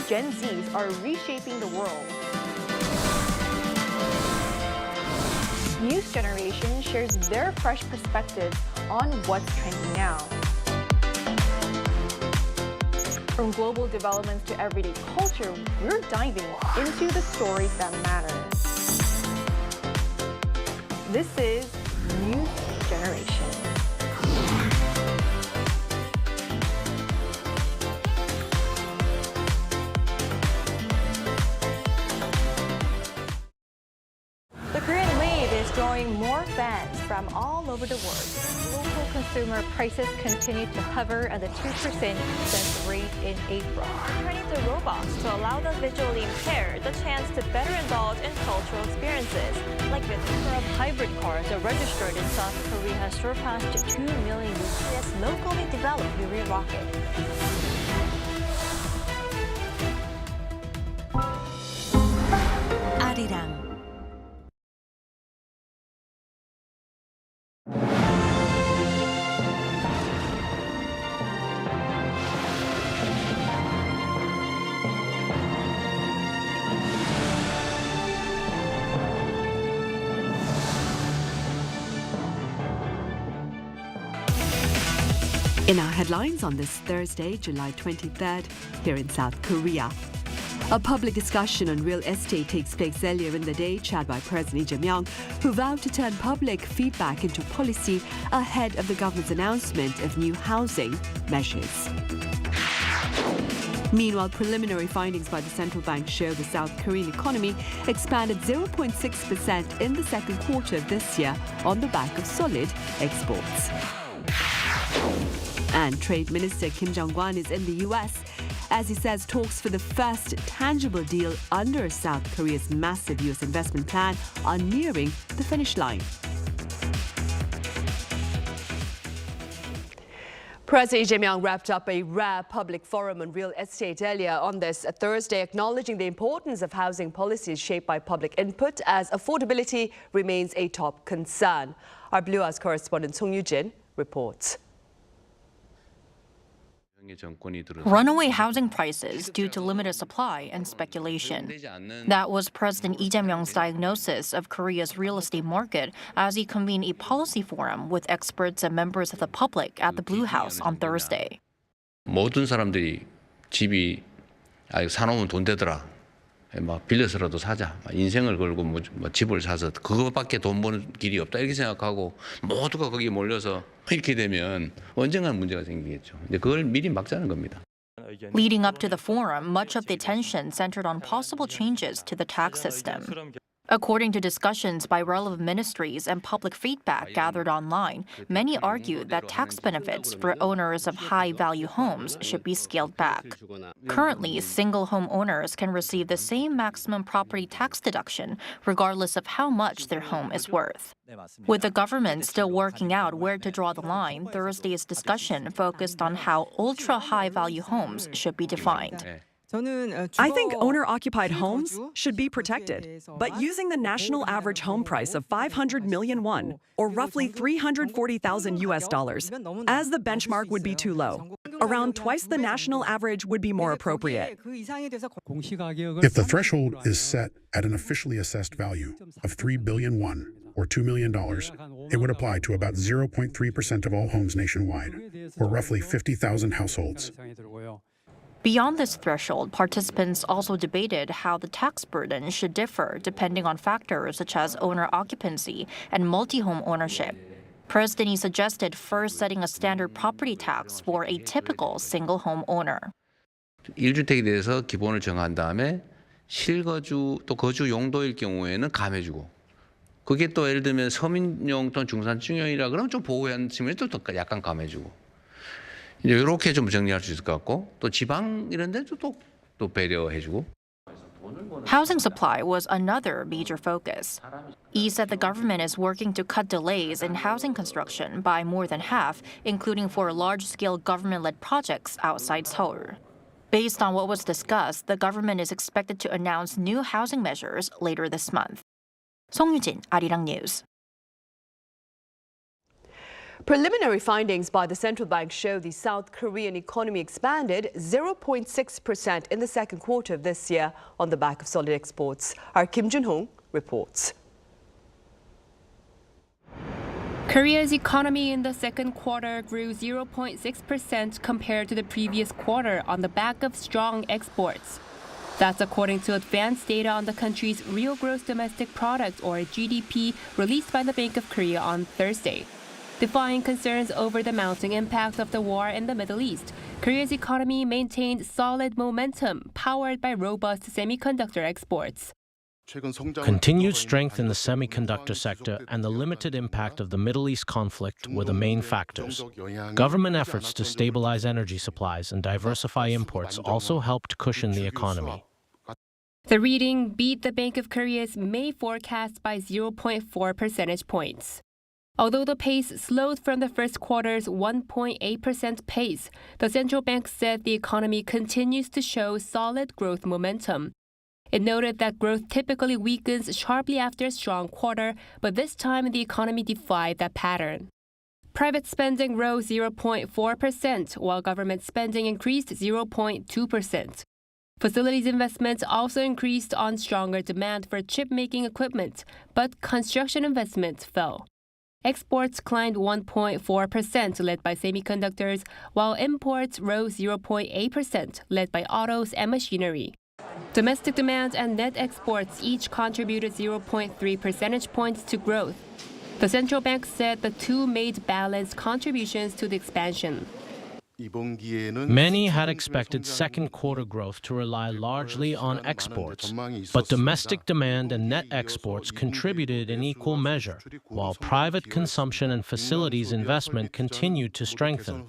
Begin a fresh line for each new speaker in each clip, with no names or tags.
Gen Zs are reshaping the world. News Generation shares their fresh perspectives on what's trending now. From global developments to everyday culture, we're diving into the stories that matter. This is News Generation. The Korean wave is drawing more fans from all over the world. Local consumer prices continue to hover at the 2% census rate in April. Turning to robots to allow the visually impaired the chance to better indulge in cultural experiences. Like the number of hybrid cars that registered in South Korea has surpassed 2 million with this locally developed Yuri rocket.
Arirang. In our headlines on this Thursday, July 23rd, here in South Korea. A public discussion on real estate takes place earlier in the day, chaired by President Lee Jae-myung, who vowed to turn public feedback into policy ahead of the government's announcement of new housing measures. Meanwhile, preliminary findings by the central bank show the South Korean economy expanded 0.6% in the second quarter of this year on the back of solid exports. And Trade Minister Kim Jong-kwan is in the U.S. as he says talks for the first tangible deal under South Korea's massive U.S. investment plan are nearing the finish line. President Lee Jae-myung wrapped up a rare public forum on real estate earlier on this Thursday, acknowledging the importance of housing policies shaped by public input as affordability remains a top concern. Our Blue House correspondent Song Yoo-jin reports.
Runaway housing prices due to limited supply and speculation. That was President Lee Jae-myung's diagnosis of Korea's real estate market as he convened a policy forum with experts and members of the public at the Blue House on Thursday.
모든 사람들이 집이 사놓으면 돈 되더라. 막 빌려서라도 사자. 인생을 걸고 뭐 집을 사서 그것밖에 돈 버는 길이 없다 이렇게 생각하고 모두가 거기에 몰려서 이렇게 되면 언젠가는 문제가 생기겠죠. 이제 그걸 미리 막자는 겁니다.
Leading up to the forum, much of the attention centered on possible changes to the tax system. According to discussions by relevant ministries and public feedback gathered online, many argued that tax benefits for owners of high-value homes should be scaled back. Currently, single home owners can receive the same maximum property tax deduction regardless of how much their home is worth. With the government still working out where to draw the line, Thursday's discussion focused on how ultra-high-value homes should be defined.
I think owner-occupied homes should be protected, but using the national average home price of 500 million won, or roughly $340,000 as the benchmark would be too low. Around twice the national average would be more appropriate.
If the threshold is set at an officially assessed value of 3 billion won, or $2 million, it would apply to about 0.3% of all homes nationwide, or roughly 50,000 households.
Beyond this threshold, participants also debated how the tax burden should differ depending on factors such as owner occupancy and multi-home ownership. President Lee suggested first setting a standard property tax for a typical single-home owner.
1주택에 대해서 기본을 정한 다음에 실거주 또 거주 용도일 경우에는 감해주고 그게 또 예를 들면 서민용 또는 중산층용이라 그러면 좀 보호하는 측면에서 또 약간 감해주고 이렇게 좀 정리할 수 있을 것 같고 또 지방 이런 데도 또 배려해주고.
Housing supply was another major focus. Lee said the government is working to cut delays in housing construction by more than half, including for large-scale government-led projects outside Seoul. Based on what was discussed, the government is expected to announce new housing measures later this month. Song Yoo-jin, Arirang News.
Preliminary findings by the central bank show the South Korean economy expanded 0.6% in the second quarter of this year on the back of solid exports. Our Kim Jun-hong reports.
Korea's economy in the second quarter grew 0.6% compared to the previous quarter on the back of strong exports. That's according to advanced data on the country's real gross domestic product, or GDP, released by the Bank of Korea on Thursday. Defying concerns over the mounting impact of the war in the Middle East, Korea's economy maintained solid momentum, powered by robust semiconductor exports.
Continued strength in the semiconductor sector and the limited impact of the Middle East conflict were the main factors. Government efforts to stabilize energy supplies and diversify imports also helped cushion the economy.
The reading beat the Bank of Korea's May forecast by 0.4 percentage points. Although the pace slowed from the first quarter's 1.8% pace, the central bank said the economy continues to show solid growth momentum. It noted that growth typically weakens sharply after a strong quarter, but this time the economy defied that pattern. Private spending rose 0.4%, while government spending increased 0.2%. Facilities investments also increased on stronger demand for chip-making equipment, but construction investments fell. Exports climbed 1.4%, led by semiconductors, while imports rose 0.8%, led by autos and machinery. Domestic demand and net exports each contributed 0.3 percentage points to growth. The central bank said the two made balanced contributions to the expansion.
Many had expected second quarter growth to rely largely on exports, but domestic demand and net exports contributed in equal measure, while private consumption and facilities investment continued to strengthen.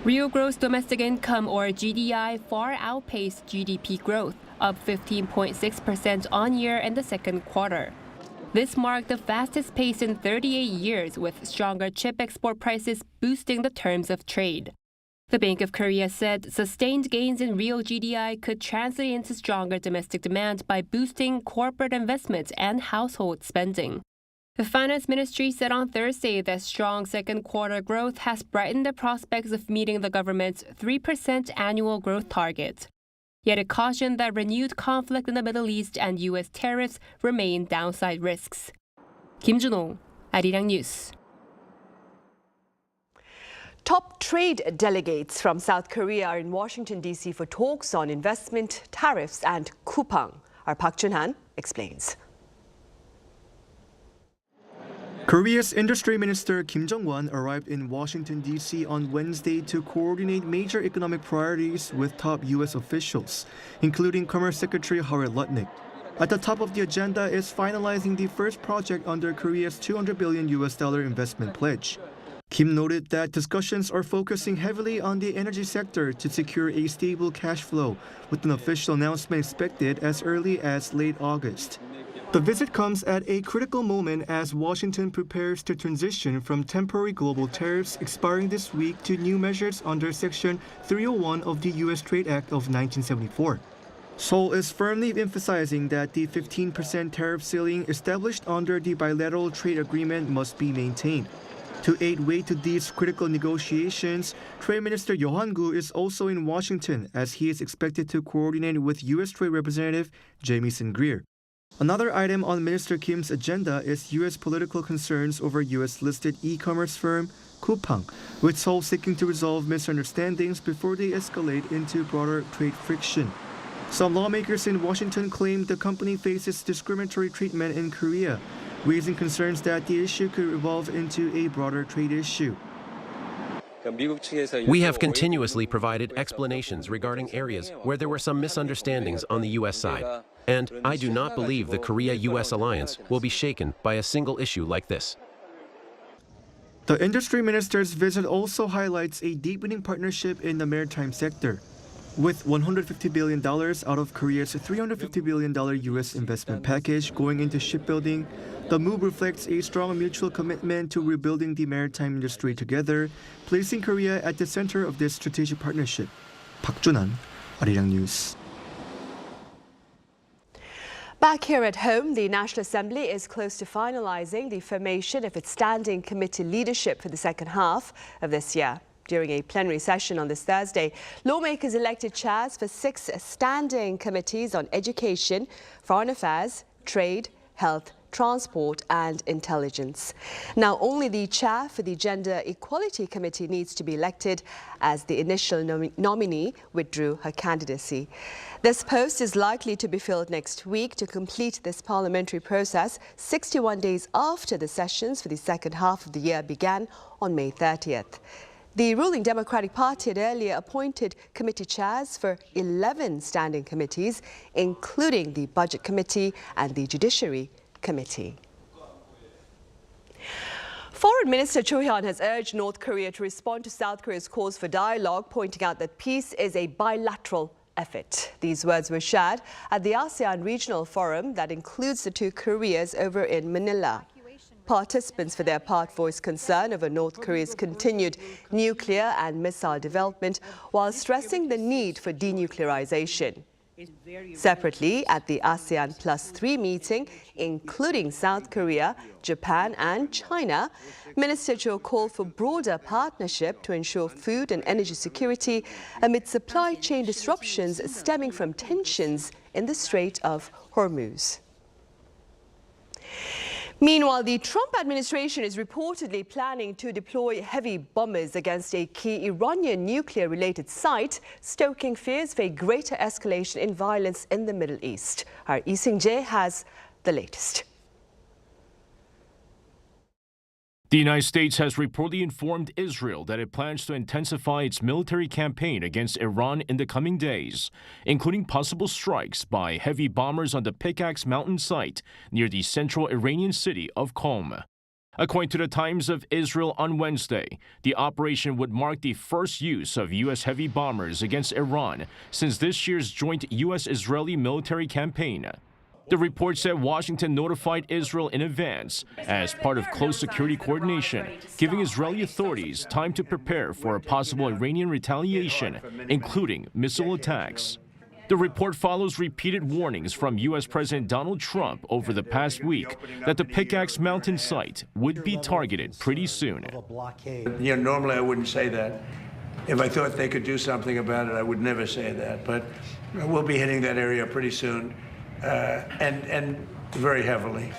Real gross domestic income, or GDI, far outpaced GDP growth, up 15.6% on-year in the second quarter. This marked the fastest pace in 38 years, with stronger chip export prices boosting the terms of trade. The Bank of Korea said sustained gains in real GDI could translate into stronger domestic demand by boosting corporate investment and household spending. The Finance Ministry said on Thursday that strong second quarter growth has brightened the prospects of meeting the government's 3% annual growth target. Yet it cautioned that renewed conflict in the Middle East and U.S. tariffs remain downside risks. Kim Jun-hong, Arirang News.
Top trade delegates from South Korea are in Washington, D.C. for talks on investment, tariffs, and kupang. Our Park Jun-han explains.
Korea's Industry Minister Kim Jong-won arrived in Washington, D.C. on Wednesday to coordinate major economic priorities with top U.S. officials, including Commerce Secretary Howard Lutnick. At the top of the agenda is finalizing the first project under Korea's $200 billion investment pledge. Kim noted that discussions are focusing heavily on the energy sector to secure a stable cash flow, with an official announcement expected as early as late August. The visit comes at a critical moment as Washington prepares to transition from temporary global tariffs expiring this week to new measures under Section 301 of the U.S. Trade Act of 1974. Seoul is firmly emphasizing that the 15% tariff ceiling established under the bilateral trade agreement must be maintained. To aid way to these critical negotiations, Trade Minister Cho Hyun is also in Washington as he is expected to coordinate with U.S. Trade Representative Jamieson Greer. Another item on Minister Kim's agenda is U.S. political concerns over U.S.-listed e-commerce firm Coupang, with Seoul seeking to resolve misunderstandings before they escalate into broader trade friction. Some lawmakers in Washington claim the company faces discriminatory treatment in Korea, raising concerns that the issue could evolve into a broader trade issue.
We have continuously provided explanations regarding areas where there were some misunderstandings on the U.S. side, and I do not believe the Korea-U.S. alliance will be shaken by a single issue like this.
The industry minister's visit also highlights a deepening partnership in the maritime sector. With $150 billion out of Korea's $350 billion U.S. investment package going into shipbuilding, the move reflects a strong mutual commitment to rebuilding the maritime industry together, placing Korea at the center of this strategic partnership. Park Jun-han, Arirang News.
Back here at home, the National Assembly is close to finalizing the formation of its standing committee leadership for the second half of this year. During a plenary session on this Thursday, lawmakers elected chairs for 6 standing committees on education, foreign affairs, trade, health, transport and intelligence. Now, only the chair for the Gender Equality Committee needs to be elected, as the initial nominee withdrew her candidacy. This post is likely to be filled next week to complete this parliamentary process 61 days after the sessions for the second half of the year began on May 30th. The ruling Democratic Party had earlier appointed committee chairs for 11 standing committees, including the Budget Committee and the Judiciary Committee. Foreign Minister Cho Hyun has urged North Korea to respond to South Korea's calls for dialogue, pointing out that peace is a bilateral effort. These words were shared at the ASEAN Regional Forum that includes the two Koreas over in Manila. Participants, for their part, voiced concern over North Korea's continued nuclear and missile development, while stressing the need for denuclearization. Separately, at the ASEAN +3 meeting, including South Korea, Japan and China, Minister Cho called for broader partnership to ensure food and energy security amid supply chain disruptions stemming from tensions in the Strait of Hormuz. Meanwhile, the Trump administration is reportedly planning to deploy heavy bombers against a key Iranian nuclear-related site, stoking fears for a greater escalation in violence in the Middle East. Our Lee Seung-jae has the latest.
The United States has reportedly informed Israel that it plans to intensify its military campaign against Iran in the coming days, including possible strikes by heavy bombers on the Pickaxe Mountain site near the central Iranian city of Qom. According to the Times of Israel on Wednesday, the operation would mark the first use of U.S. heavy bombers against Iran since this year's joint U.S.-Israeli military campaign. The report said Washington notified Israel in advance as part of close security coordination, giving Israeli authorities time to prepare for a possible Iranian retaliation, including missile attacks. The report follows repeated warnings from U.S. President Donald Trump over the past week that the Pickaxe Mountain site would be targeted pretty soon.
Normally I wouldn't say that. If I thought they could do something about it, I would never say that. But we'll be hitting that area pretty soon. And very heavily.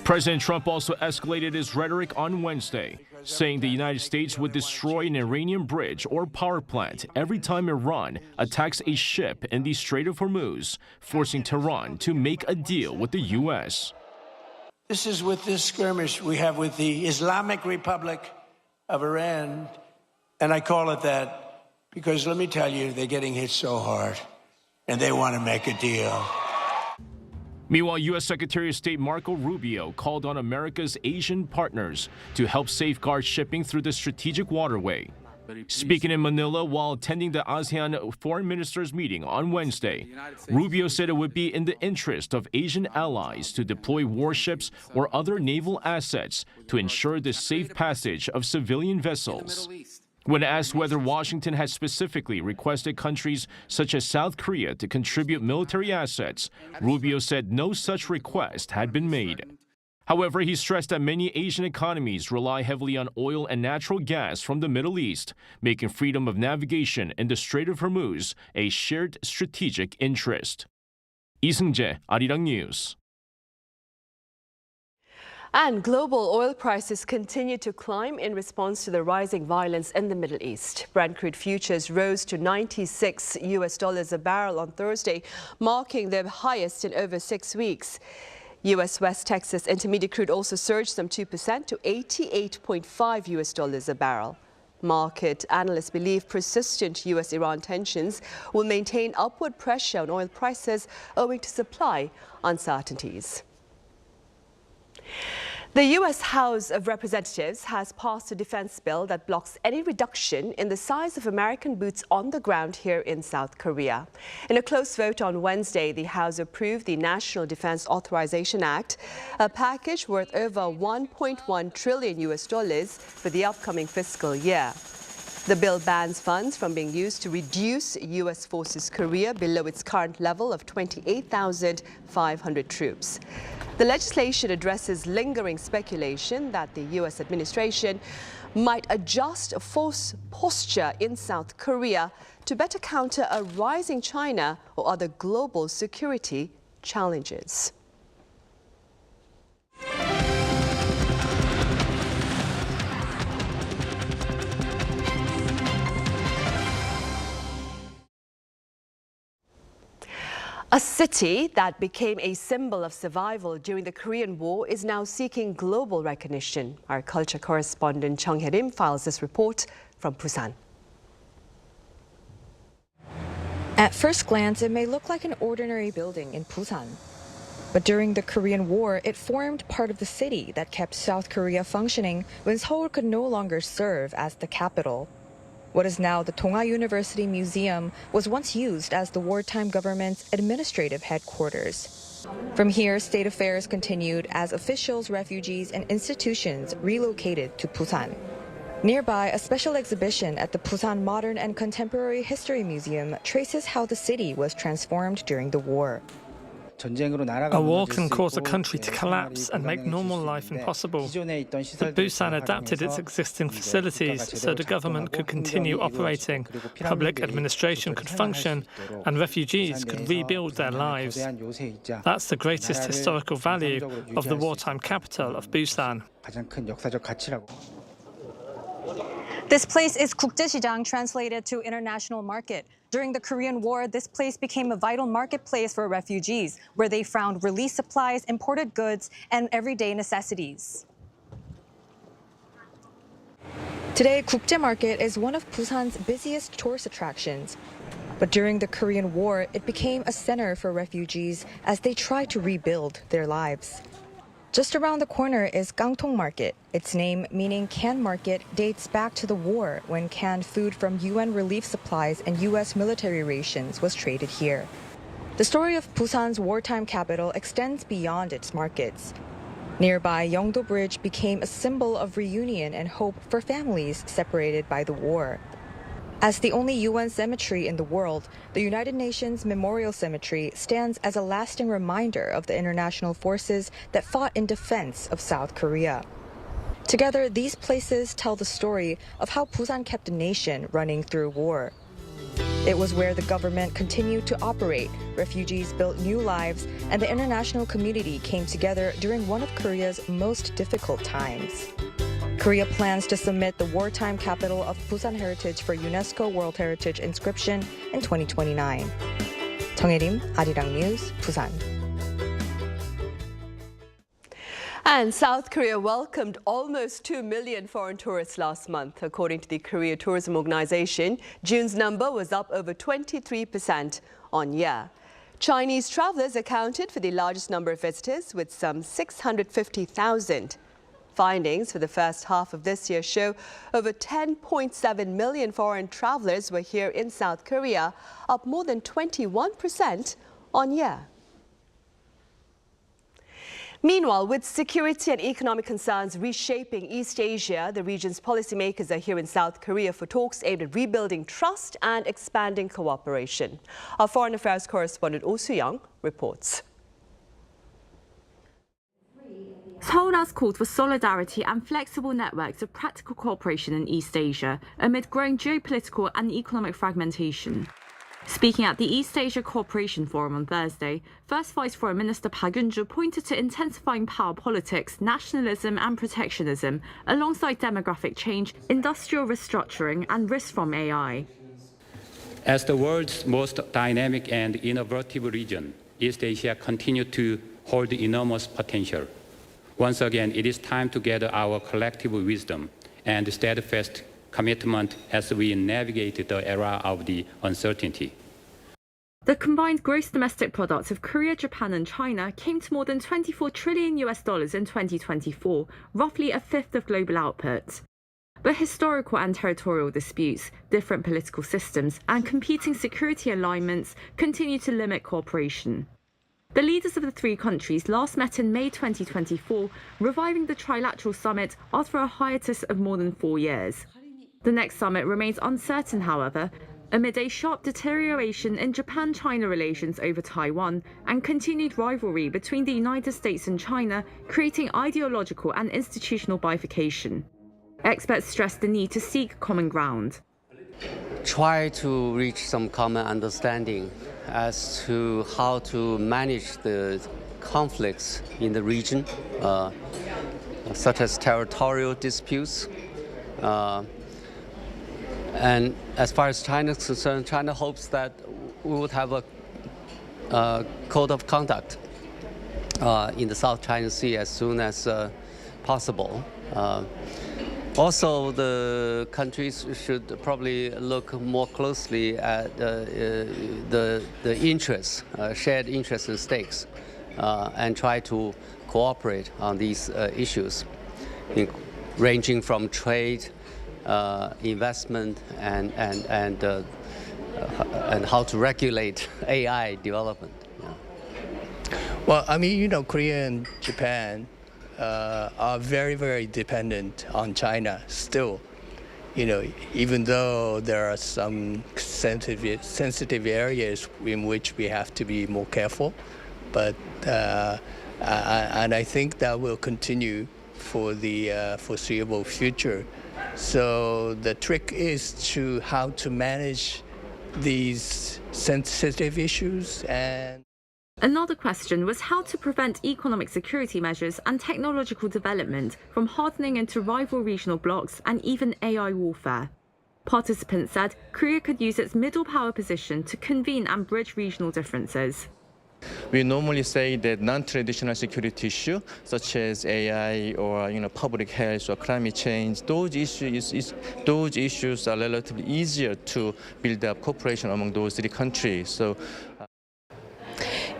President Trump also escalated his rhetoric on Wednesday, saying the United States would destroy an Iranian bridge or power plant every time Iran attacks a ship in the Strait of Hormuz, forcing Tehran to make a deal with the U.S.
This is with this skirmish we have with the Islamic Republic of Iran, and I call it that because, let me tell you, they're getting hit so hard, and they want to make a deal.
Meanwhile, U.S. Secretary of State Marco Rubio called on America's Asian partners to help safeguard shipping through the strategic waterway. Speaking in Manila while attending the ASEAN Foreign Ministers meeting on Wednesday, Rubio said it would be in the interest of Asian allies to deploy warships or other naval assets to ensure the safe passage of civilian vessels. When asked whether Washington has specifically requested countries such as South Korea to contribute military assets, Rubio said no such request had been made. However, he stressed that many Asian economies rely heavily on oil and natural gas from the Middle East, making freedom of navigation in the Strait of Hormuz a shared strategic interest. Lee Seung-jae, Arirang News.
And global oil prices continue to climb in response to the rising violence in the Middle East. Brent crude futures rose to $96 a barrel on Thursday, marking their highest in over 6 weeks. U.S. West Texas Intermediate crude also surged some 2% to $88.5 a barrel. Market analysts believe persistent U.S. Iran tensions will maintain upward pressure on oil prices owing to supply uncertainties. The U.S. House of Representatives has passed a defense bill that blocks any reduction in the size of American boots on the ground here in South Korea. In a close vote on Wednesday, the House approved the National Defense Authorization Act, a package worth over $1.1 trillion for the upcoming fiscal year. The bill bans funds from being used to reduce U.S. forces Korea below its current level of 28,500 troops. The legislation addresses lingering speculation that the U.S. administration might adjust force posture in South Korea to better counter a rising China or other global security challenges. A city that became a symbol of survival during the Korean War is now seeking global recognition. Our culture correspondent Cho Hyun files this report from Busan.
At first glance, it may look like an ordinary building in Busan. But during the Korean War, it formed part of the city that kept South Korea functioning when Seoul could no longer serve as the capital. What is now the Donghwa University Museum was once used as the wartime government's administrative headquarters. From here, state affairs continued as officials, refugees, and institutions relocated to Busan. Nearby, a special exhibition at the Busan Modern and Contemporary History Museum traces how the city was transformed during the war.
A war can cause a country to collapse and make normal life impossible. But Busan adapted its existing facilities so the government could continue operating, public administration could function, and refugees could rebuild their lives. That's the greatest historical value of the wartime capital of Busan.
This place is 국제시장, translated to international market. During the Korean War, this place became a vital marketplace for refugees, where they found relief supplies, imported goods, and everyday necessities.
Today, Gukje Market is one of Busan's busiest tourist attractions. But during the Korean War, it became a center for refugees as they tried to rebuild their lives. Just around the corner is Gangtong Market. Its name, meaning can market, dates back to the war when canned food from UN relief supplies and U.S. military rations was traded here. The story of Busan's wartime capital extends beyond its markets. Nearby, Yeongdo Bridge became a symbol of reunion and hope for families separated by the war. As the only UN cemetery in the world, the United Nations Memorial Cemetery stands as a lasting reminder of the international forces that fought in defense of South Korea. Together, these places tell the story of how Busan kept a nation running through war. It was where the government continued to operate, refugees built new lives, and the international community came together during one of Korea's most difficult times. Korea plans to submit the wartime capital of Busan Heritage for UNESCO World Heritage inscription in 2029. 정혜림, Arirang News, Busan.
And South Korea welcomed almost 2 million foreign tourists last month. According to the Korea Tourism Organization, June's number was up over 23% on year. Chinese travelers accounted for the largest number of visitors, with some 650,000. Findings for the first half of this year show over 10.7 million foreign travelers were here in South Korea, up more than 21% on year. Meanwhile, with security and economic concerns reshaping East Asia, the region's policymakers are here in South Korea for talks aimed at rebuilding trust and expanding cooperation. Our foreign affairs correspondent Oh Soo-young reports.
Seoul has called for solidarity and flexible networks of practical cooperation in East Asia amid growing geopolitical and economic fragmentation. Speaking at the East Asia Cooperation Forum on Thursday, First Vice Foreign Minister Park Eun-joo pointed to intensifying power politics, nationalism and protectionism, alongside demographic change, industrial restructuring and risks from AI.
As the world's most dynamic and innovative region, East Asia continues to hold enormous potential. Once again, it is time to gather our collective wisdom and steadfast commitment as we navigate the era of the uncertainty.
The combined gross domestic product of Korea, Japan and China came to more than $24 trillion in 2024, roughly a fifth of global output. But historical and territorial disputes, different political systems and competing security alignments continue to limit cooperation. The leaders of the three countries last met in May 2024, reviving the trilateral summit after a hiatus of more than 4 years. The next summit remains uncertain, however, amid a sharp deterioration in Japan-China relations over Taiwan and continued rivalry between the United States and China, creating ideological and institutional bifurcation. Experts stress the need to seek common ground.
Try to reach some common understanding as to how to manage the conflicts in the region, such as territorial disputes. And as far as China is concerned, China hopes that we would have a code of conduct in the South China Sea as soon as possible. Also, the countries should probably look more closely at the interests, shared interests and stakes, and try to cooperate on these issues, ranging from trade, investment, and how to regulate AI development. Yeah.
Well, I mean, Korea and Japan are very, very dependent on China still. Even though there are some sensitive areas in which we have to be more careful, but and I think that will continue for the foreseeable future. So the trick is how to manage these sensitive issues. And
another question was how to prevent economic security measures and technological development from hardening into rival regional blocs and even AI warfare. Participants said Korea could use its middle power position to convene and bridge regional differences.
We normally say that non-traditional security issues, such as AI or public health or climate change, those issues are relatively easier to build up cooperation among those three countries. So.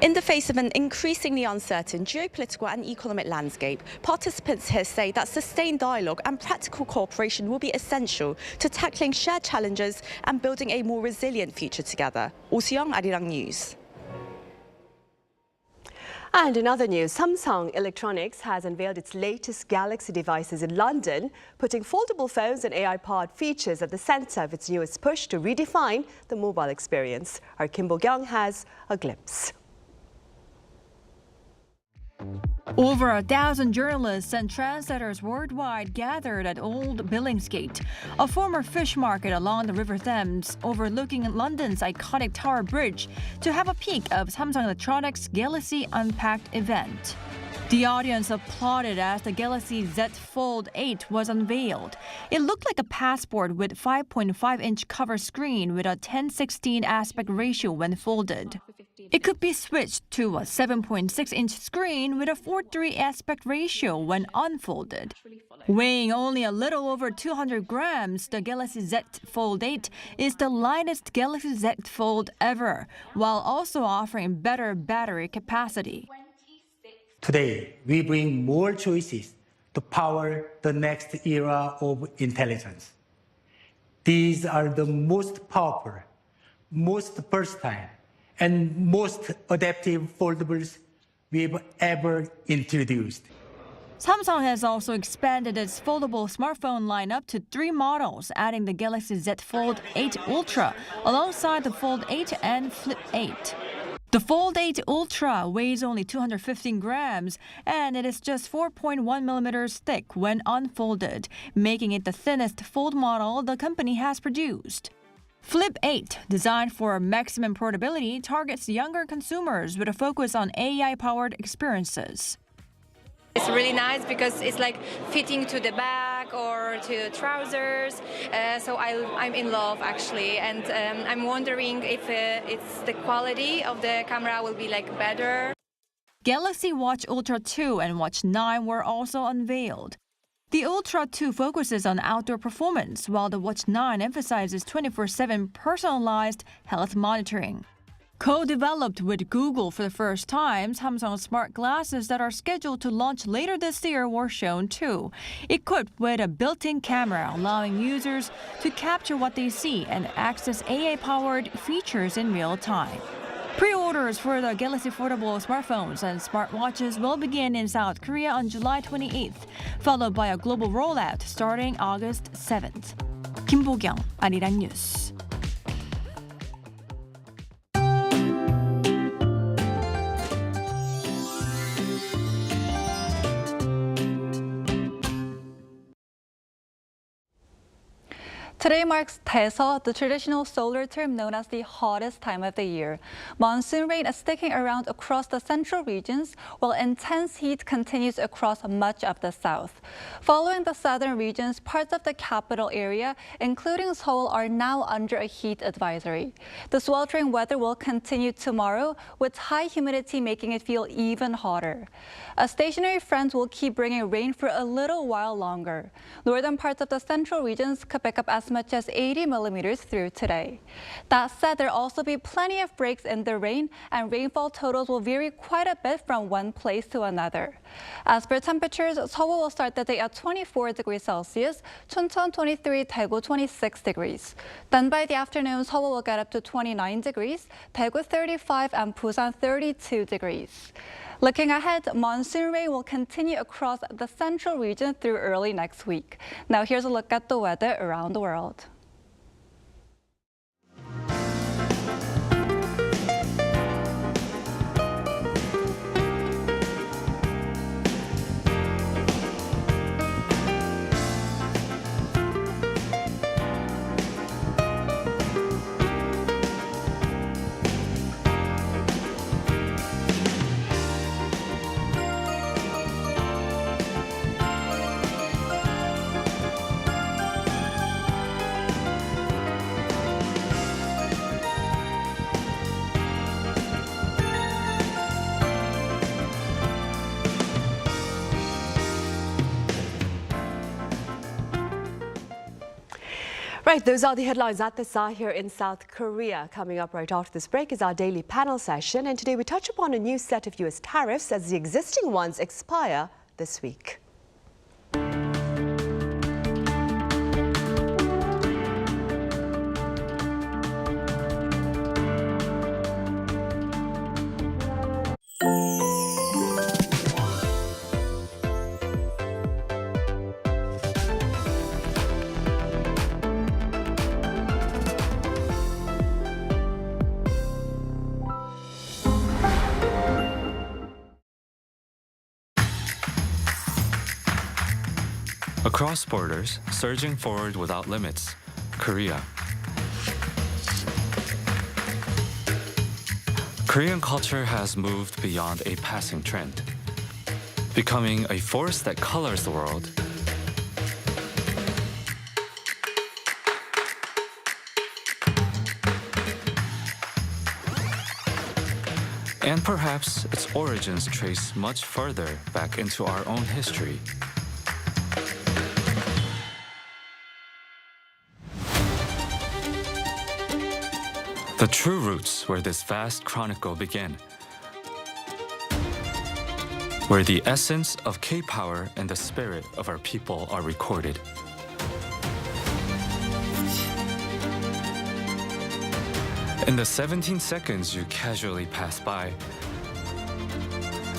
In the face of an increasingly uncertain geopolitical and economic landscape, participants here say that sustained dialogue and practical cooperation will be essential to tackling shared challenges and building a more resilient future together. Oh Soo-young, Arirang News.
And in other news, Samsung Electronics has unveiled its latest Galaxy devices in London, putting foldable phones and AI-powered features at the centre of its newest push to redefine the mobile experience. Our Kim Bo-kyung has a glimpse.
Over 1,000 journalists and translators worldwide gathered at Old Billingsgate, a former fish market along the River Thames, overlooking London's iconic Tower Bridge, to have a peek of Samsung Electronics' Galaxy Unpacked event. The audience applauded as the Galaxy Z Fold 8 was unveiled. It looked like a passport with 5.5-inch cover screen with a 10:16 aspect ratio when folded. It could be switched to a 7.6-inch screen with a 4:3 aspect ratio when unfolded. Weighing only a little over 200 grams, the Galaxy Z Fold 8 is the lightest Galaxy Z Fold ever, while also offering better battery capacity.
Today, we bring more choices to power the next era of intelligence. These are the most powerful, most versatile, and most adaptive foldables we've ever introduced.
Samsung has also expanded its foldable smartphone lineup to 3 models, adding the Galaxy Z Fold 8 Ultra alongside the Fold 8 and Flip 8. The Fold 8 Ultra weighs only 215 grams, and it is just 4.1 millimeters thick when unfolded, making it the thinnest fold model the company has produced. Flip 8, designed for maximum portability, targets younger consumers with a focus on AI-powered experiences.
It's really nice because it's like fitting to the bag or to trousers. So I'm in love actually, and I'm wondering if it's the quality of the camera will be like better.
Galaxy Watch Ultra 2 and Watch 9 were also unveiled. The Ultra 2 focuses on outdoor performance, while the Watch 9 emphasizes 24/7 personalized health monitoring. Co-developed with Google for the first time, Samsung smart glasses that are scheduled to launch later this year were shown too, equipped with a built-in camera allowing users to capture what they see and access AI-powered features in real time. Pre-orders for the Galaxy foldable smartphones and smartwatches will begin in South Korea on July 28th, followed by a global rollout starting August 7th.
김보경, 아리랑 뉴스.
Today marks Taeseol, the traditional solar term known as the hottest time of the year. Monsoon rain is sticking around across the central regions, while intense heat continues across much of the south. Following the southern regions, parts of the capital area, including Seoul, are now under a heat advisory. The sweltering weather will continue tomorrow, with high humidity making it feel even hotter. A stationary front will keep bringing rain for a little while longer. Northern parts of the central regions could pick up as much as 80 millimeters through today. That said, there'll also be plenty of breaks in the rain, and rainfall totals will vary quite a bit from one place to another. As for temperatures, Seoul will start the day at 24 degrees Celsius, Chuncheon 23, Daegu 26 degrees. Then by the afternoon, Seoul will get up to 29 degrees, Daegu 35, and Busan 32 degrees. Looking ahead, monsoon rain will continue across the central region through early next week. Now here's a look at the weather around the world.
Right, those are the headlines at this hour here in South Korea. Coming up right after this break is our daily panel session, and today we touch upon a new set of U.S. tariffs as the existing ones expire this week.
Across borders, surging forward without limits, Korea. Korean culture has moved beyond a passing trend, becoming a force that colors the world. And perhaps its origins trace much further back into our own history. The true roots where this vast chronicle began, where the essence of K-power and the spirit of our people are recorded. In the 17 seconds you casually pass by,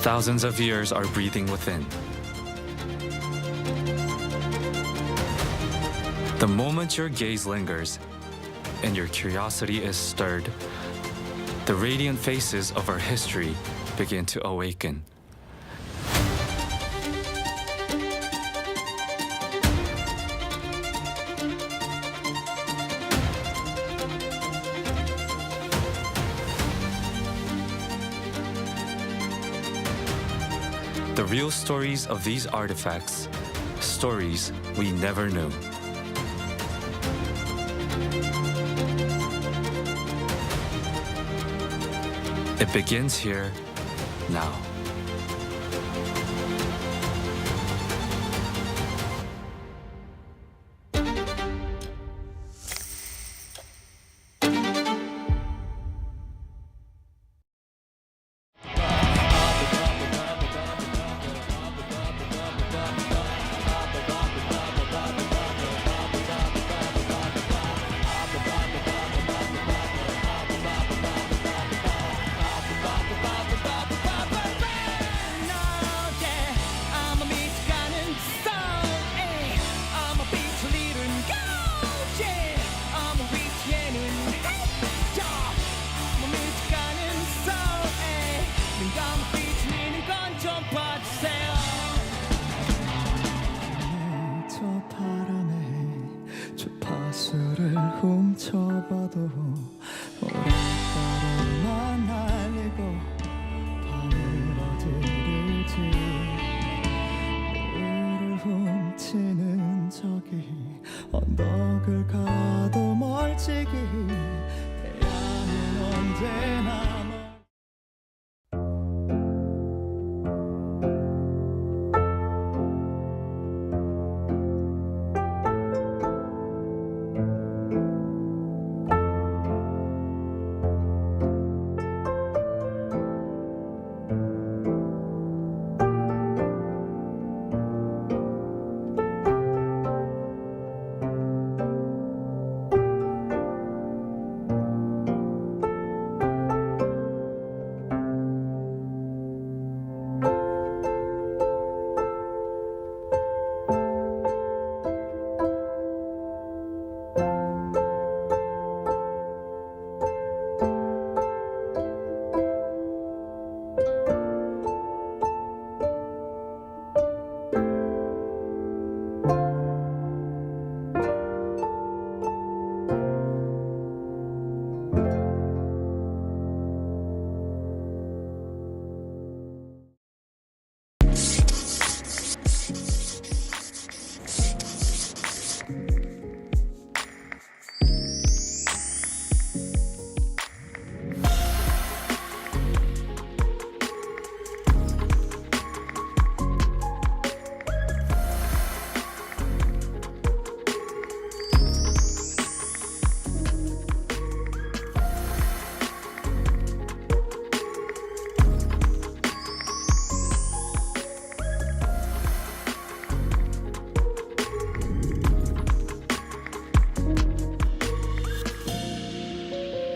thousands of years are breathing within. The moment your gaze lingers and your curiosity is stirred, the radiant faces of our history begin to awaken. The real stories of these artifacts, stories we never knew. It begins here, now.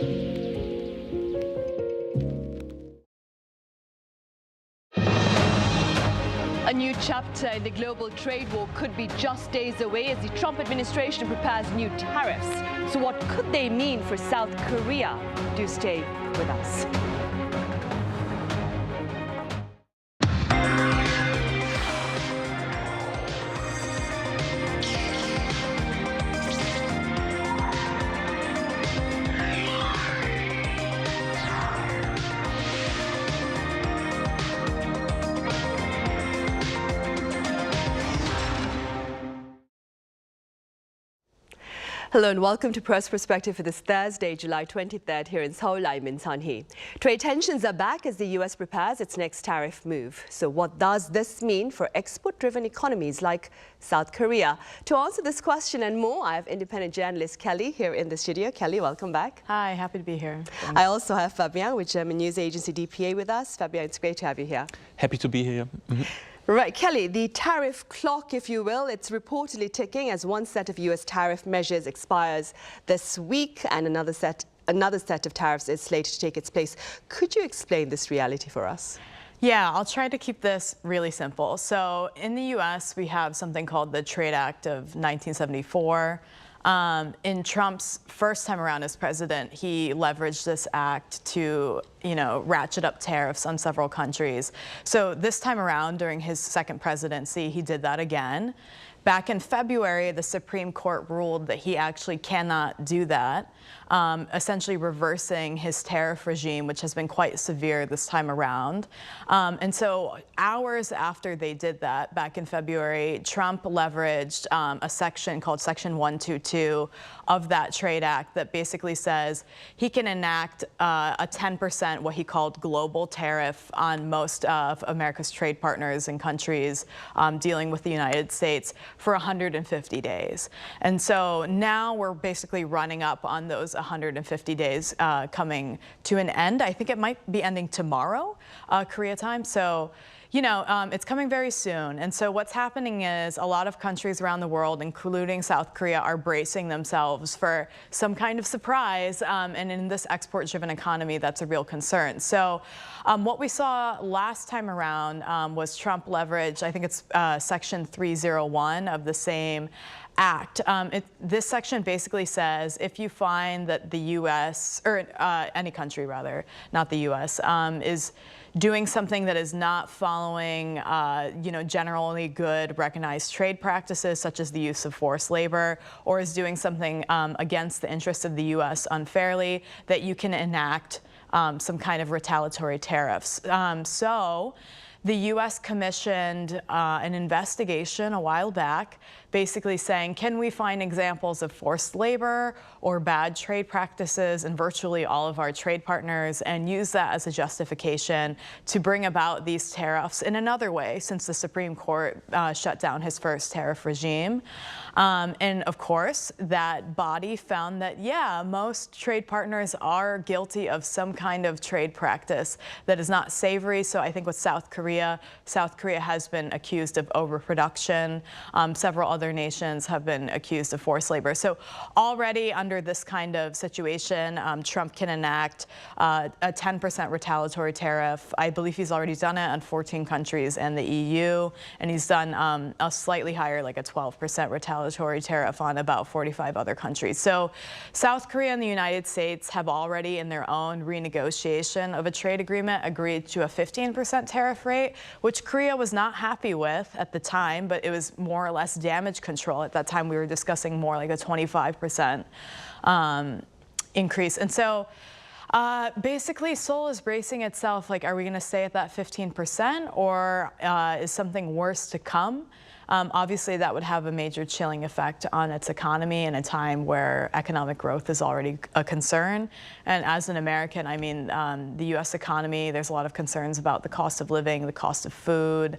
A new chapter in the global trade war could be just days away as the Trump administration prepares new tariffs. So what could they mean for South Korea? Do stay with us. Hello and welcome to Press Perspective for this Thursday, July 23rd here in Seoul. I'm Min Sun-hee. Trade tensions are back as the U.S. prepares its next tariff move. So what does this mean for export-driven economies like South Korea? To answer this question and more, I have independent journalist Kelly here in the studio. Kelly, welcome back.
Hi, happy to be here.
I also have Fabian with German news agency DPA with us. Fabian, it's great to have you here.
Happy to be here.
Right, Kelly, the tariff clock, if you will, it's reportedly ticking as one set of U.S. tariff measures expires this week and another set of tariffs is slated to take its place. Could you explain this reality for us?
Yeah, I'll try to keep this really simple. So in the U.S., we have something called the Trade Act of 1974. In Trump's first time around as president, he leveraged this act to, ratchet up tariffs on several countries. So this time around, during his second presidency, he did that again. Back in February, the Supreme Court ruled that he actually cannot do that, essentially reversing his tariff regime, which has been quite severe this time around. And so hours after they did that, back in February, Trump leveraged a section called Section 122 of that Trade Act that basically says he can enact a 10%, what he called global tariff on most of America's trade partners and countries dealing with the United States for 150 days. And so now we're basically running up on those 150 days coming to an end. I think it might be ending tomorrow, Korea time. So, it's coming very soon. And so what's happening is a lot of countries around the world, including South Korea, are bracing themselves for some kind of surprise. And in this export-driven economy, that's a real concern. So what we saw last time around was Trump leverage, I think it's Section 301 of the same act. This section basically says if you find that the U.S., or any country rather, not the U.S., is doing something that is not following, generally good recognized trade practices, such as the use of forced labor, or is doing something against the interests of the U.S. unfairly, that you can enact some kind of retaliatory tariffs. So the U.S. commissioned an investigation a while back, basically saying, can we find examples of forced labor or bad trade practices in virtually all of our trade partners, and use that as a justification to bring about these tariffs in another way, since the Supreme Court shut down his first tariff regime. And of course, that body found that, yeah, most trade partners are guilty of some kind of trade practice that is not savory. So I think with South Korea has been accused of overproduction. Several other nations have been accused of forced labor. So already under this kind of situation, Trump can enact a 10% retaliatory tariff. I believe he's already done it on 14 countries and the EU, and he's done a slightly higher, like a 12% retaliatory tariff on about 45 other countries. So South Korea and the United States have already, in their own renegotiation of a trade agreement, agreed to a 15% tariff rate, which Korea was not happy with at the time, but it was more or less damage control. At that time, we were discussing more like a 25% increase. And so basically, Seoul is bracing itself, like, are we going to stay at that 15%, or is something worse to come? Obviously, that would have a major chilling effect on its economy in a time where economic growth is already a concern. And as an American, I mean, the U.S. economy, there's a lot of concerns about the cost of living, the cost of food.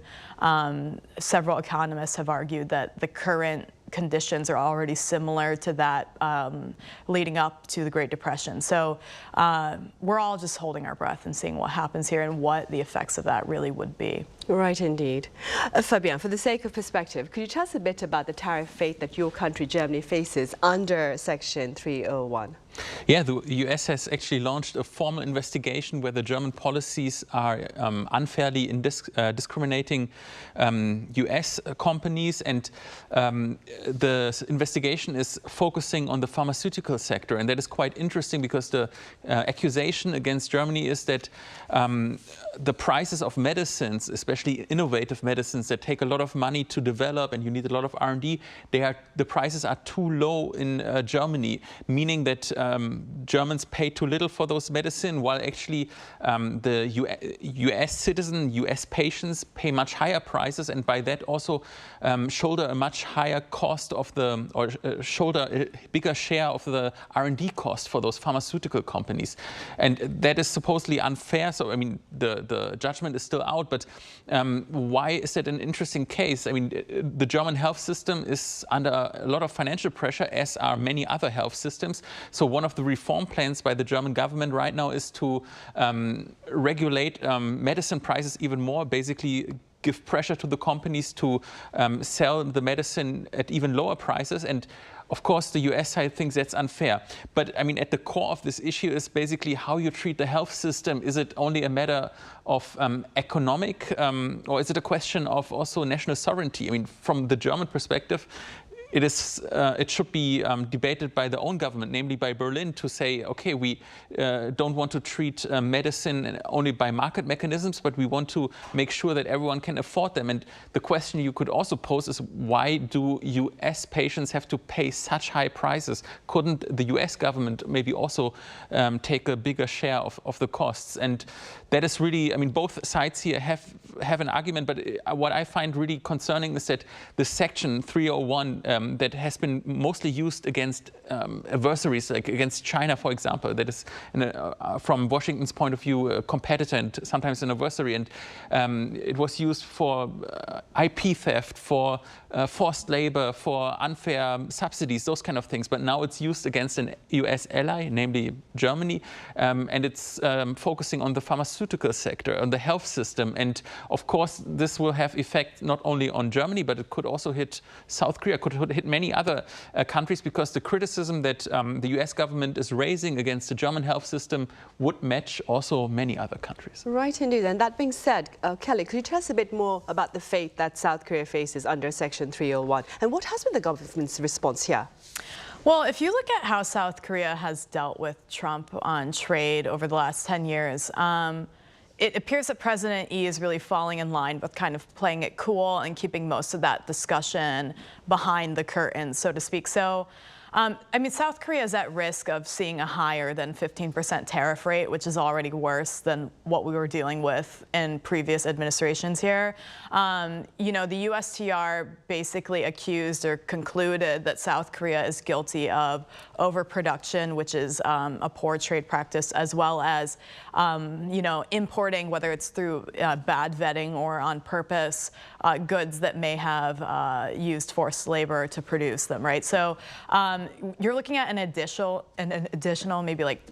Several economists have argued that the current conditions are already similar to that leading up to the Great Depression. So we're all just holding our breath and seeing what happens here and what the effects of that really would be.
Right, indeed. Fabian, for the sake of perspective, could you tell us a bit about the tariff fate that your country, Germany, faces under Section 301?
Yeah, the U.S. has actually launched a formal investigation where the German policies are unfairly discriminating U.S. companies, and the investigation is focusing on the pharmaceutical sector, and that is quite interesting because the accusation against Germany is that the prices of medicines, especially innovative medicines that take a lot of money to develop and you need a lot of R&D, the prices are too low in Germany, meaning that Germans pay too little for those medicine, while actually the U.S. citizen, U.S. patients pay much higher prices, and by that also shoulder a much higher cost of shoulder a bigger share of the R&D cost for those pharmaceutical companies, and that is supposedly unfair. So I mean, the judgment is still out, but why is that an interesting case? I mean, the German health system is under a lot of financial pressure, as are many other health systems. So one of the reform plans by the German government right now is to regulate medicine prices even more, basically give pressure to the companies to sell the medicine at even lower prices. And of course, the US side thinks that's unfair. But I mean, at the core of this issue is basically how you treat the health system. Is it only a matter of economic, or is it a question of also national sovereignty? I mean, from the German perspective, it should be debated by the own government, namely by Berlin, to say, okay, we don't want to treat medicine only by market mechanisms, but we want to make sure that everyone can afford them. And the question you could also pose is, why do US patients have to pay such high prices? Couldn't the US government maybe also take a bigger share of the costs? And that is really, I mean, both sides here have an argument, but what I find really concerning is that the section 301 that has been mostly used against adversaries, like against China, for example, that is, from Washington's point of view, a competitor and sometimes an adversary. And it was used for IP theft, for forced labor, for unfair subsidies, those kind of things. But now it's used against an US ally, namely Germany, and it's focusing on the pharmaceutical sector, on the health system. And of course, this will have effect not only on Germany, but it could also hit South Korea, could hit many other countries, because the criticism that the US government is raising against the German health system would match also many other countries.
Right, indeed. And that being said, Kelly, could you tell us a bit more about the fate that South Korea faces under Section 301? And what has been the government's response here?
Well, if you look at how South Korea has dealt with Trump on trade over the last 10 years, it appears that President Lee is really falling in line with kind of playing it cool and keeping most of that discussion behind the curtain, so to speak. So, I mean, South Korea is at risk of seeing a higher than 15% tariff rate, which is already worse than what we were dealing with in previous administrations here. You know, the USTR basically accused or concluded that South Korea is guilty of overproduction, which is a poor trade practice, as well as, you know, importing, whether it's through bad vetting or on purpose, goods that may have used forced labor to produce them, right? So you're looking at an additional maybe like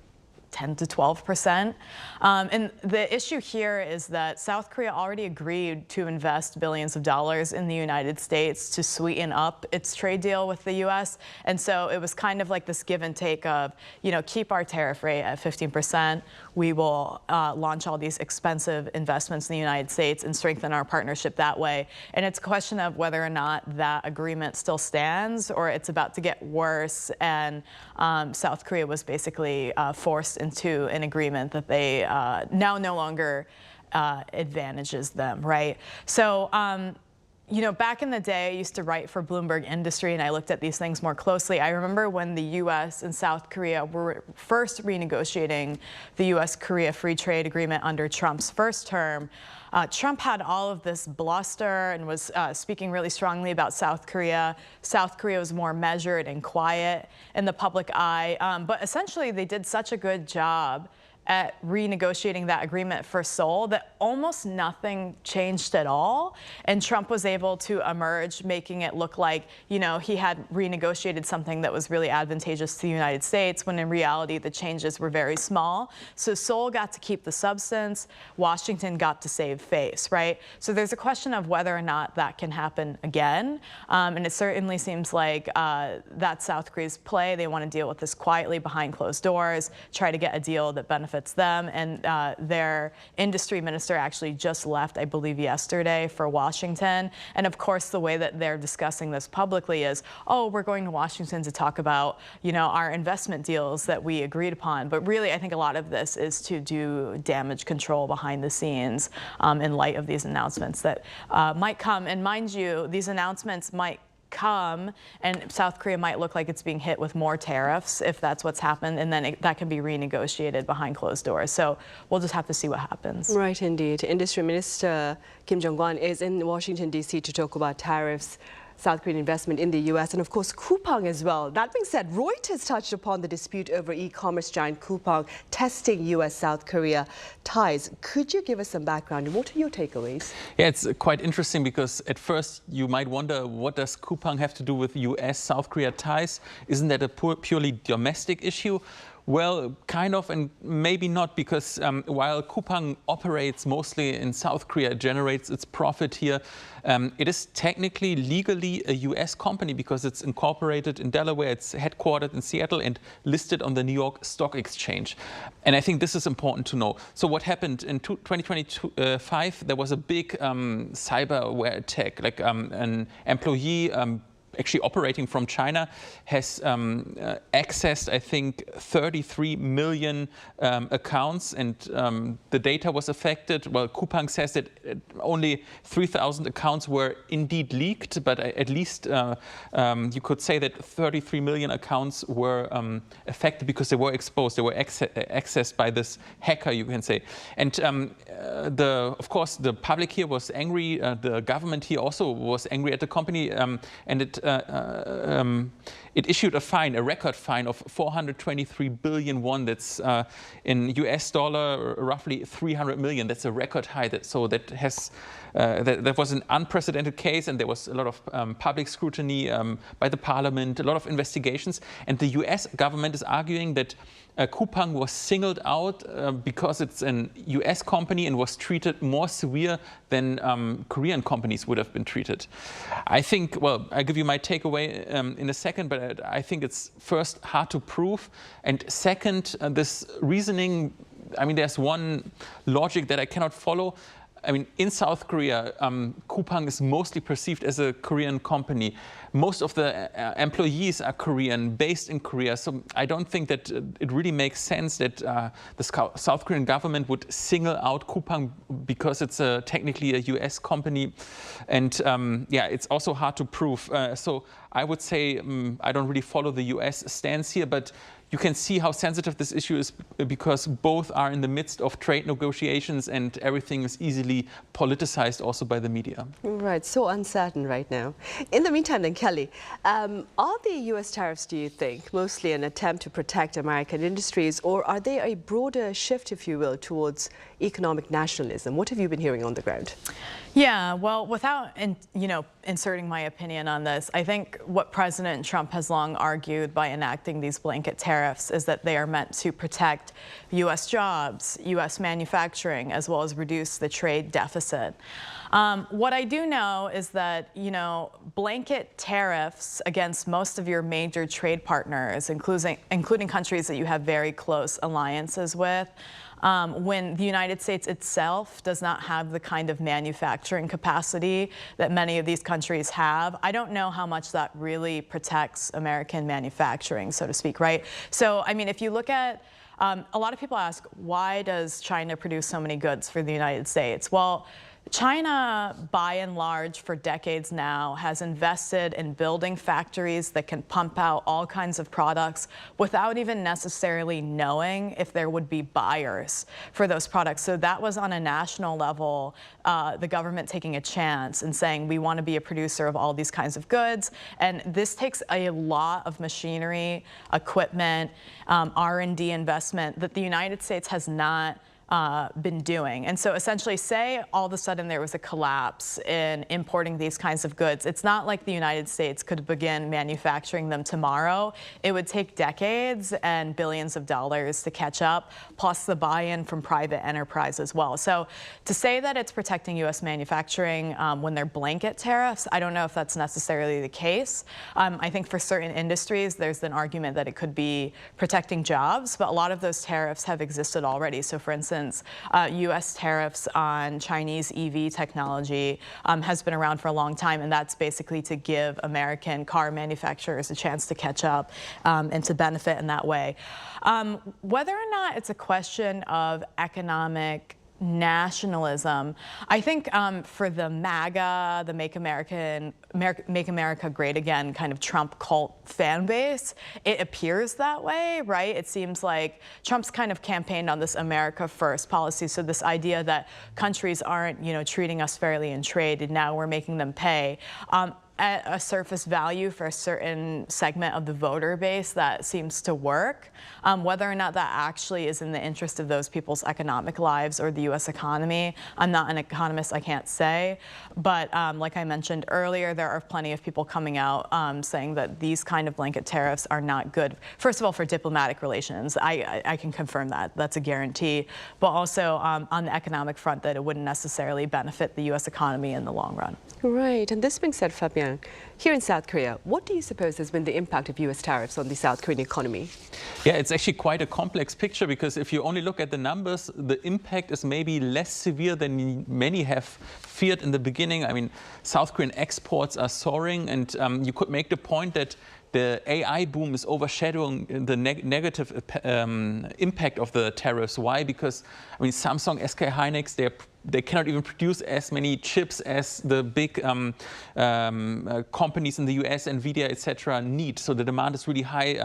10 to 12%. And the issue here is that South Korea already agreed to invest billions of dollars in the United States to sweeten up its trade deal with the U.S. And so it was kind of like this give and take of, you know, keep our tariff rate at 15%. We will launch all these expensive investments in the United States and strengthen our partnership that way. And it's a question of whether or not that agreement still stands or it's about to get worse. And South Korea was basically forced into an agreement that they now no longer advantages them, right? So, you know, back in the day, I used to write for Bloomberg Industry, and I looked at these things more closely. I remember when the U.S. and South Korea were first renegotiating the U.S.-Korea Free Trade Agreement under Trump's first term. Trump had all of this bluster and was speaking really strongly about South Korea. South Korea was more measured and quiet in the public eye. But essentially, they did such a good job at renegotiating that agreement for Seoul that almost nothing changed at all. And Trump was able to emerge, making it look like, he had renegotiated something that was really advantageous to the United States, when in reality the changes were very small. So Seoul got to keep the substance, Washington got to save face, right? So there's a question of whether or not that can happen again. And it certainly seems like that's South Korea's play. They want to deal with this quietly behind closed doors, try to get a deal that benefits them. And their industry minister actually just left, I believe, yesterday for Washington. And of course, the way that they're discussing this publicly is, oh, we're going to Washington to talk about, our investment deals that we agreed upon. But really, I think a lot of this is to do damage control behind the scenes in light of these announcements that might come. And mind you, these announcements might come and South Korea might look like it's being hit with more tariffs if that's what's happened, and then that can be renegotiated behind closed doors. So we'll just have to see what happens.
Right, indeed. Industry Minister Kim Jong-un is in Washington, D.C. to talk about tariffs, South Korean investment in the U.S. and, of course, Coupang as well. That being said, Reuters touched upon the dispute over e-commerce giant Coupang testing U.S.-South Korea ties. Could you give us some background? What are your takeaways?
Yeah, it's quite interesting because at first you might wonder, what does Coupang have to do with U.S.-South Korea ties? Isn't that a purely domestic issue? Well, kind of, and maybe not, because while Coupang operates mostly in South Korea, generates its profit here, it is technically legally a U.S. company because it's incorporated in Delaware, it's headquartered in Seattle and listed on the New York Stock Exchange. And I think this is important to know. So what happened in 2025, there was a big cyberware attack, like an employee actually operating from China has accessed, I think, 33 million accounts, and the data was affected. Well, Coupang says that only 3,000 accounts were indeed leaked, but at least you could say that 33 million accounts were affected because they were exposed, they were accessed by this hacker, you can say. And of course, the public here was angry, the government here also was angry at the company, and it issued a fine, a record fine of 423 billion won. That's in US dollar, roughly 300 million. That's a record high. So that has that was an unprecedented case, and there was a lot of public scrutiny by the parliament, a lot of investigations. And the US government is arguing that Coupang was singled out because it's an US company and was treated more severe than Korean companies would have been treated. I think, well, I'll give you my takeaway in a second, but I think it's first hard to prove. And second, this reasoning, I mean, there's one logic that I cannot follow. I mean, in South Korea, Coupang is mostly perceived as a Korean company. Most of the employees are Korean, based in Korea. So I don't think that it really makes sense that the South Korean government would single out Coupang because it's technically a US company. And yeah, it's also hard to prove. So I would say I don't really follow the US stance here, but you can see how sensitive this issue is because both are in the midst of trade negotiations and everything is easily politicized also by the media.
Right, so uncertain right now. In the meantime then, Kelly, are the US tariffs, do you think, mostly an attempt to protect American industries, or are they a broader shift, if you will, towards economic nationalism? What have you been hearing on the ground?
Yeah, well, without inserting my opinion on this, I think what President Trump has long argued by enacting these blanket tariffs is that they are meant to protect U.S. jobs, U.S. manufacturing, as well as reduce the trade deficit. What I do know is that, blanket tariffs against most of your major trade partners, including countries that you have very close alliances with, when the United States itself does not have the kind of manufacturing capacity that many of these countries have, I don't know how much that really protects American manufacturing, so to speak, right? So, I mean, if you look at, a lot of people ask, why does China produce so many goods for the United States? Well, China, by and large, for decades now, has invested in building factories that can pump out all kinds of products without even necessarily knowing if there would be buyers for those products. So that was on a national level, the government taking a chance and saying, we want to be a producer of all these kinds of goods. And this takes a lot of machinery, equipment, R&D investment that the United States has not been doing. And so essentially, say all of a sudden there was a collapse in importing these kinds of goods. It's not like the United States could begin manufacturing them tomorrow. It would take decades and billions of dollars to catch up, plus the buy-in from private enterprise as well. So to say that it's protecting U.S. manufacturing when they're blanket tariffs, I don't know if that's necessarily the case. I think for certain industries, there's an argument that it could be protecting jobs, but a lot of those tariffs have existed already. So for instance, U.S. tariffs on Chinese EV technology has been around for a long time, and that's basically to give American car manufacturers a chance to catch up and to benefit in that way. Whether or not it's a question of economic nationalism, I think for the MAGA, the Make America Great Again kind of Trump cult fan base, it appears that way, right? It seems like Trump's kind of campaigned on this America First policy, so this idea that countries aren't, treating us fairly in trade, and now we're making them pay. At a surface value for a certain segment of the voter base, that seems to work. Whether or not that actually is in the interest of those people's economic lives or the U.S. economy, I'm not an economist, I can't say. But like I mentioned earlier, there are plenty of people coming out saying that these kind of blanket tariffs are not good. First of all, for diplomatic relations, I can confirm that. That's a guarantee. But also on the economic front, that it wouldn't necessarily benefit the U.S. economy in the long run.
Right. And this being said, Fabian, here in South Korea, what do you suppose has been the impact of U.S. tariffs on the South Korean economy?
Yeah, it's actually quite a complex picture, because if you only look at the numbers, the impact is maybe less severe than many have feared in the beginning. I mean, South Korean exports are soaring, and you could make the point that the AI boom is overshadowing the negative impact of the tariffs. Why? Because, I mean, Samsung, SK Hynix, they cannot even produce as many chips as the big companies in the US, Nvidia, etc., need. So the demand is really high.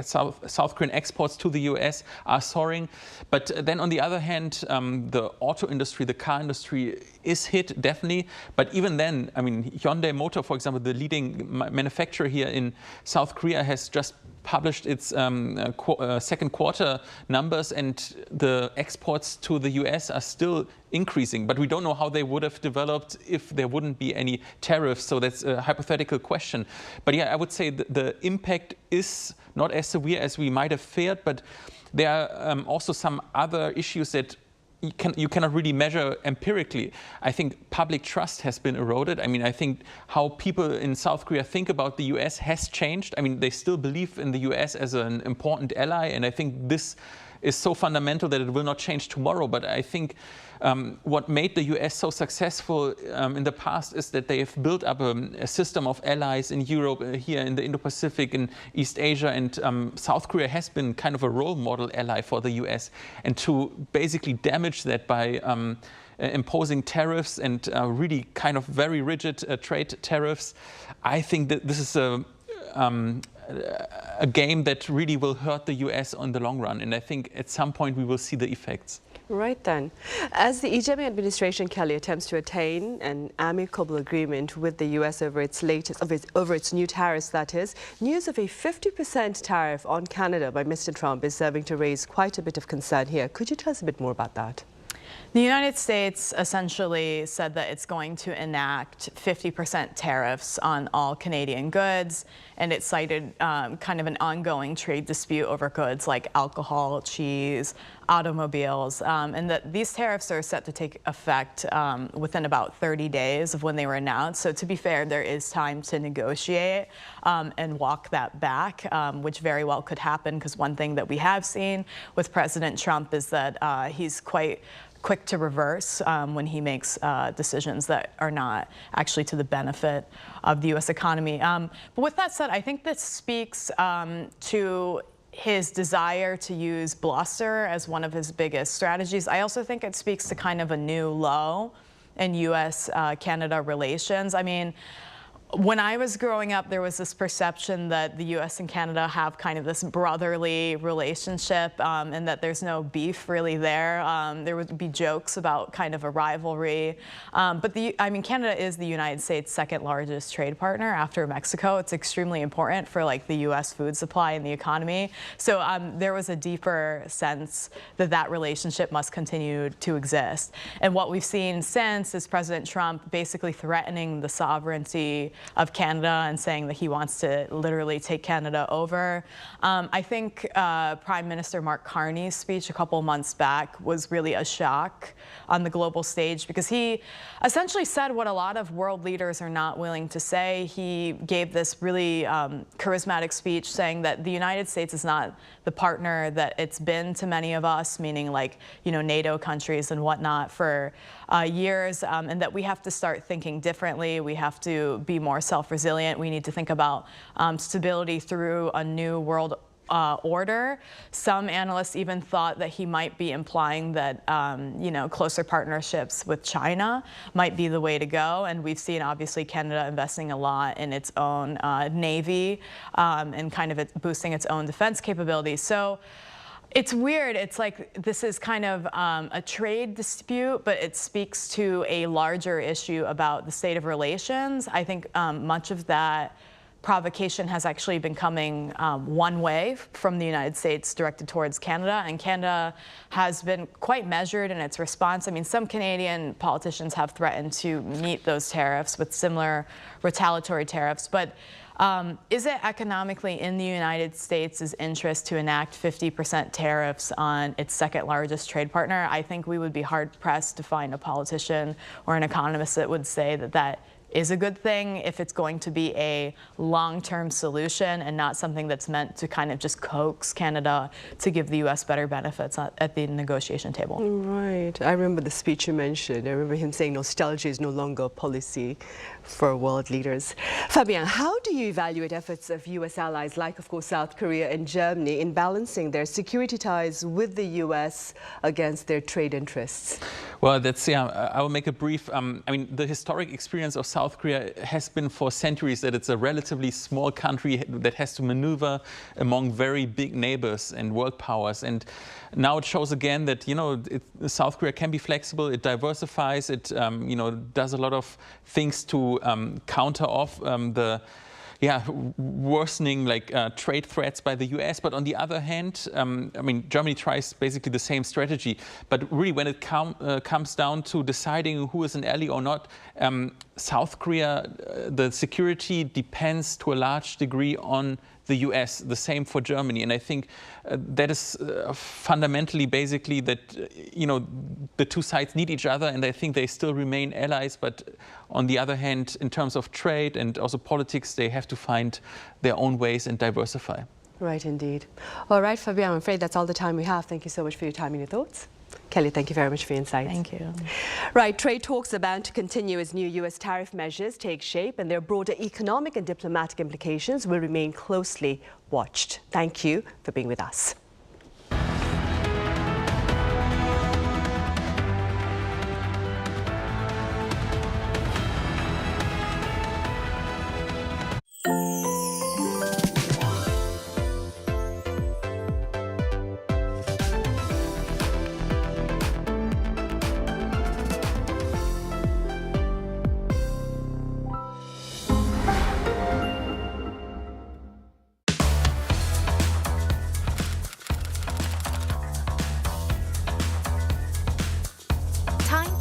South Korean exports to the US are soaring. But then on the other hand, the auto industry, the car industry is hit, definitely. But even then, I mean, Hyundai Motor, for example, the leading manufacturer here in South Korea, has just published its second quarter numbers, and the exports to the US are still increasing. But we don't know how they would have developed if there wouldn't be any tariffs. So that's a hypothetical question. But yeah, I would say the impact is not as severe as we might have feared, but there are also some other issues that you cannot really measure empirically. I think public trust has been eroded. I mean, I think how people in South Korea think about the US has changed. I mean, they still believe in the US as an important ally, and I think this is so fundamental that it will not change tomorrow. But I think what made the US so successful in the past is that they have built up a system of allies in Europe, here in the Indo-Pacific, in East Asia, and South Korea has been kind of a role model ally for the US. And to basically damage that by imposing tariffs and really kind of very rigid trade tariffs, I think that this is a game that really will hurt the US on the long run. And I think at some point we will see the effects.
Right then. As the Lee administration, Kelly, attempts to attain an amicable agreement with the U.S. over its new tariffs, that is, news of a 50% tariff on Canada by Mr. Trump is serving to raise quite a bit of concern here. Could you tell us a bit more about that?
The United States essentially said that it's going to enact 50% tariffs on all Canadian goods, and it cited kind of an ongoing trade dispute over goods like alcohol, cheese, automobiles, and that these tariffs are set to take effect within about 30 days of when they were announced. So to be fair, there is time to negotiate and walk that back, which very well could happen, because one thing that we have seen with President Trump is that he's quite quick to reverse when he makes decisions that are not actually to the benefit of the U.S. economy. But with that said, I think this speaks to his desire to use bluster as one of his biggest strategies. I also think it speaks to kind of a new low in U.S.-Canada relations. I mean, when I was growing up, there was this perception that the U.S. and Canada have kind of this brotherly relationship and that there's no beef really there. There would be jokes about kind of a rivalry. But Canada is the United States' second largest trade partner after Mexico. It's extremely important for like the U.S. food supply and the economy. So there was a deeper sense that that relationship must continue to exist. And what we've seen since is President Trump basically threatening the sovereignty of Canada and saying that he wants to literally take Canada over. I think Prime Minister Mark Carney's speech a couple months back was really a shock on the global stage because he essentially said what a lot of world leaders are not willing to say. He gave this really charismatic speech saying that the United States is not the partner that it's been to many of us, meaning like, you know, NATO countries and whatnot for years, and that we have to start thinking differently. We have to be more self-resilient. We need to think about stability through a new world order. Some analysts even thought that he might be implying that closer partnerships with China might be the way to go. And we've seen obviously Canada investing a lot in its own navy and kind of boosting its own defense capabilities. So it's weird. It's like this is kind of a trade dispute, but it speaks to a larger issue about the state of relations. I think much of that provocation has actually been coming one way from the United States directed towards Canada, and Canada has been quite measured in its response. I mean, some Canadian politicians have threatened to meet those tariffs with similar retaliatory tariffs, but is it economically in the United States' interest to enact 50% tariffs on its second largest trade partner? I think we would be hard-pressed to find a politician or an economist that would say that that is a good thing if it's going to be a long-term solution and not something that's meant to kind of just coax Canada to give the U.S. better benefits at the negotiation table.
Right. I remember the speech you mentioned. I remember him saying nostalgia is no longer a policy for world leaders. Fabien, how do you evaluate efforts of U.S. allies like, of course, South Korea and Germany in balancing their security ties with the U.S. against their trade interests?
Well, I will make it brief. I mean, the historic experience of South Korea has been for centuries that it's a relatively small country that has to maneuver among very big neighbors and world powers. And now it shows again that, South Korea can be flexible, it diversifies, it, does a lot of things to counter off the worsening trade threats by the US. But on the other hand, Germany tries basically the same strategy. But really, when it comes down to deciding who is an ally or not, South Korea, the security depends to a large degree on the US, the same for Germany. And I think that is fundamentally basically that, the two sides need each other, and I think they still remain allies. But on the other hand, in terms of trade and also politics, they have to find their own ways and diversify.
Right, indeed. All right, Fabien, I'm afraid that's all the time we have. Thank you so much for your time and your thoughts. Kelly, thank you very much for your insights.
Thank you.
Right, trade talks are bound to continue as new U.S. tariff measures take shape, and their broader economic and diplomatic implications will remain closely watched. Thank you for being with us.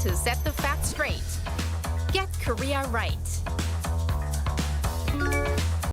To set the facts straight. Get Korea right.